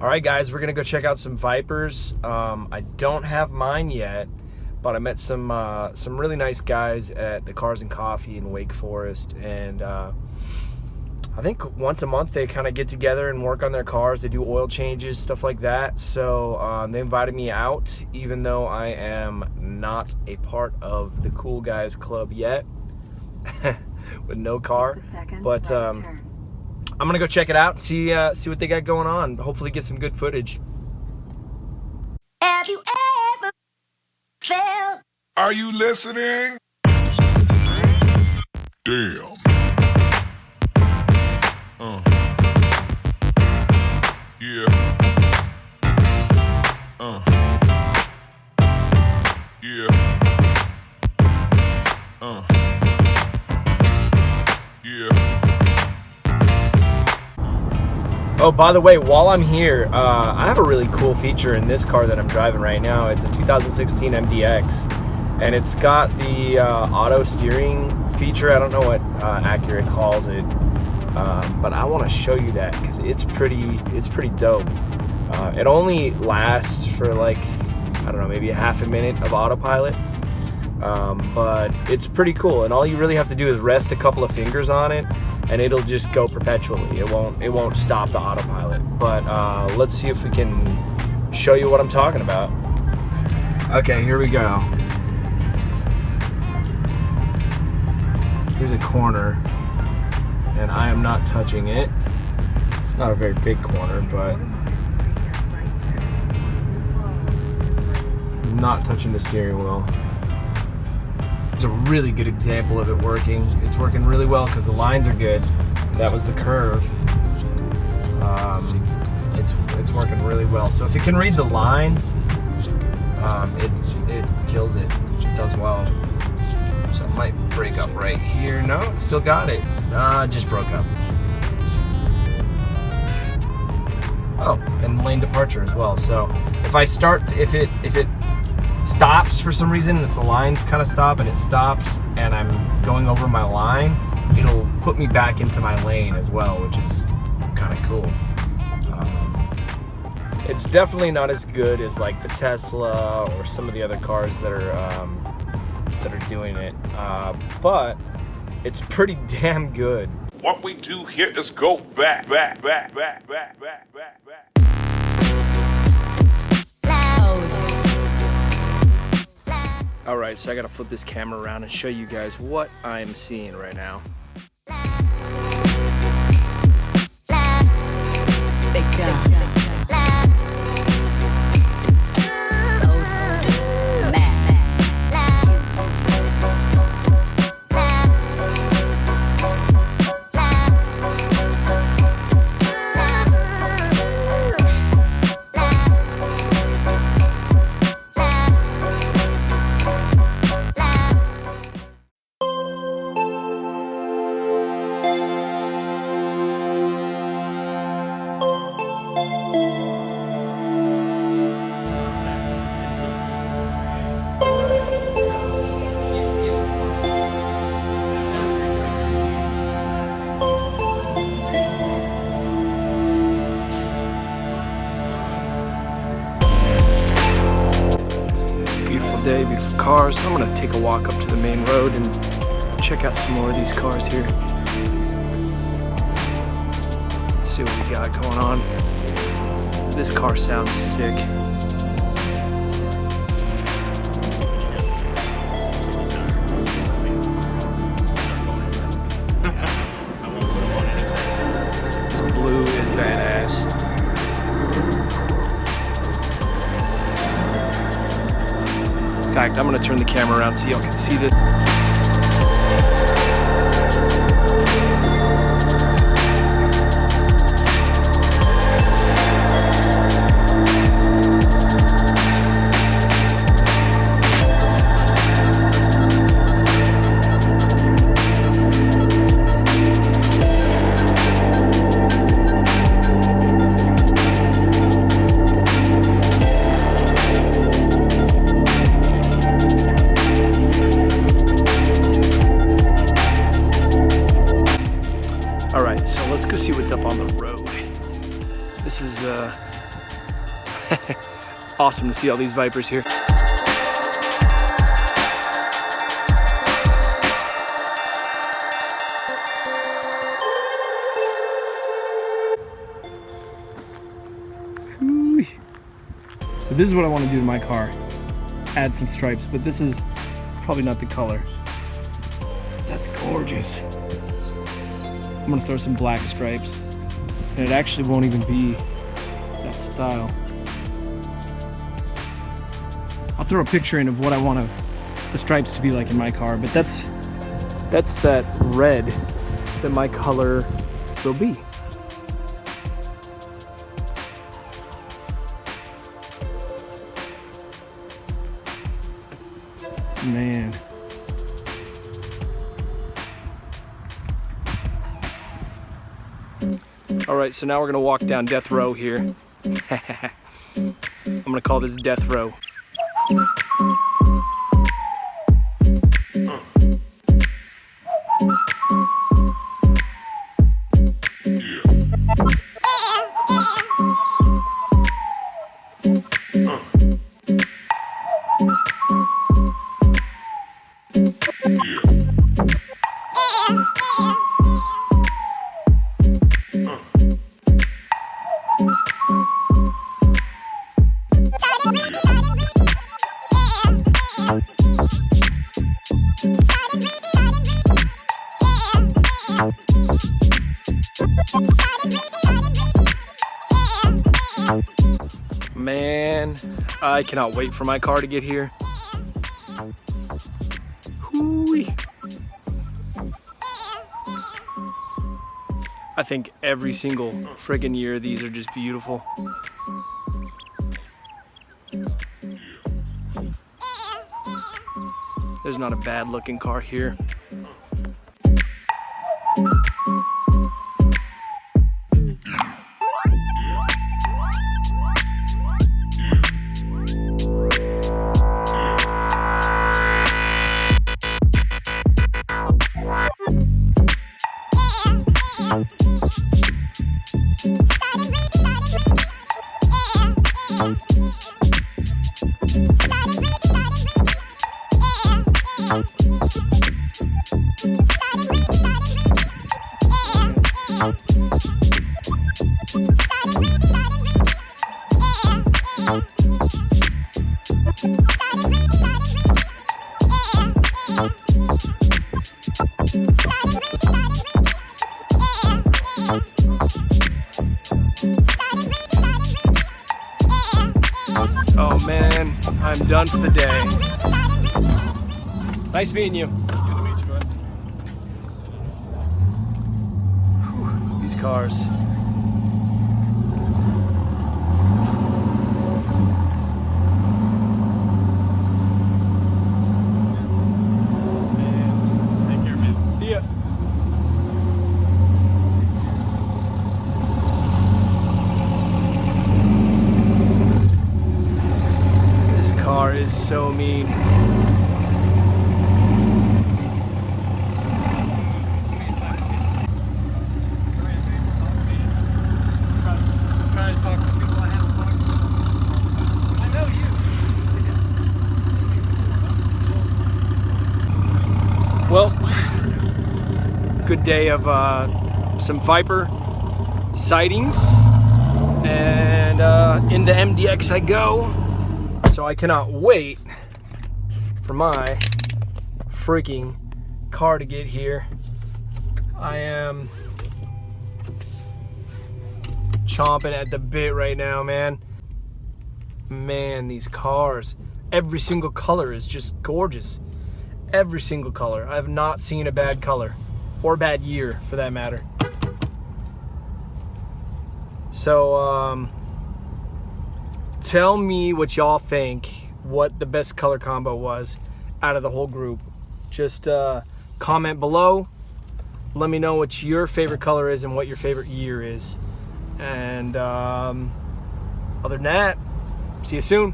All right, guys, we're gonna go check out some Vipers. I don't have mine yet, but I met some really nice guys at the Cars and Coffee in Wake Forest, and I think once a month they kind of get together and work on their cars. They do oil changes, stuff like that. So they invited me out, even though I am not a part of the Cool Guys Club yet, with no car. But I'm gonna go check it out, see what they got going on. Hopefully get some good footage. Have you ever felt? Are you listening? Damn. Yeah. Yeah. Yeah. Oh, by the way, while I'm here, I have a really cool feature in this car that I'm driving right now. It's a 2016 MDX, and it's got the auto steering feature. I don't know what Accurate calls it, but I want to show you that because it's pretty dope. It only lasts for like, I don't know, maybe a half a minute of autopilot, but it's pretty cool. And all you really have to do is rest a couple of fingers on it, and it'll just go perpetually. It won't stop the autopilot. But let's see if we can show you what I'm talking about. Okay, here we go. Here's a corner, and I am not touching it. It's not a very big corner, but I'm not touching the steering wheel. It's a really good example of it working. It's working really well because the lines are good. That was the curve. It's working really well. So if it can read the lines, it kills it. It does well. So it might break up right here. No, it still got it. It just broke up. Oh, and lane departure as well. So if I start, if it stops for some reason, if the lines kind of stop and it stops and I'm going over my line, it'll put me back into my lane as well, which is kind of cool. It's definitely not as good as like the Tesla or some of the other cars that are doing it, but it's pretty damn good. What we do here is go back. Alright, so I gotta flip this camera around and show you guys what I'm seeing right now. Big dog. Day, beautiful cars. I'm gonna take a walk up to the main road and check out some more of these cars here. See what we got going on. This car sounds sick. This blue is badass. In fact, I'm going to turn the camera around so y'all can see this. Awesome to see all these Vipers here. So this is what I want to do to my car. Add some stripes, but this is probably not the color. That's gorgeous. I'm gonna throw some black stripes, and it actually won't even be that style. I'll throw a picture in of what I want the stripes to be like in my car, but that's that red that my color will be. Man. All right, so now we're gonna walk down Death Row here. I'm gonna call this Death Row. Man, I cannot wait for my car to get here. Hoo-wee. I think every single friggin' year these are just beautiful. There's not a bad looking car here. Oh man, I'm done for the day. Nice meeting you. Good to meet you, bud. Whew, these cars. Man, take care, man. See ya. Car is so mean. Well, good day of some Viper sightings, and in the MDX I go. So I cannot wait for my freaking car to get here. I am chomping at the bit right now, man. Man, these cars, every single color is just gorgeous. Every single color. I have not seen a bad color, or bad year for that matter. So, tell me what y'all think, what the best color combo was out of the whole group. Just comment below. Let me know what your favorite color is and what your favorite year is. And other than that, see you soon.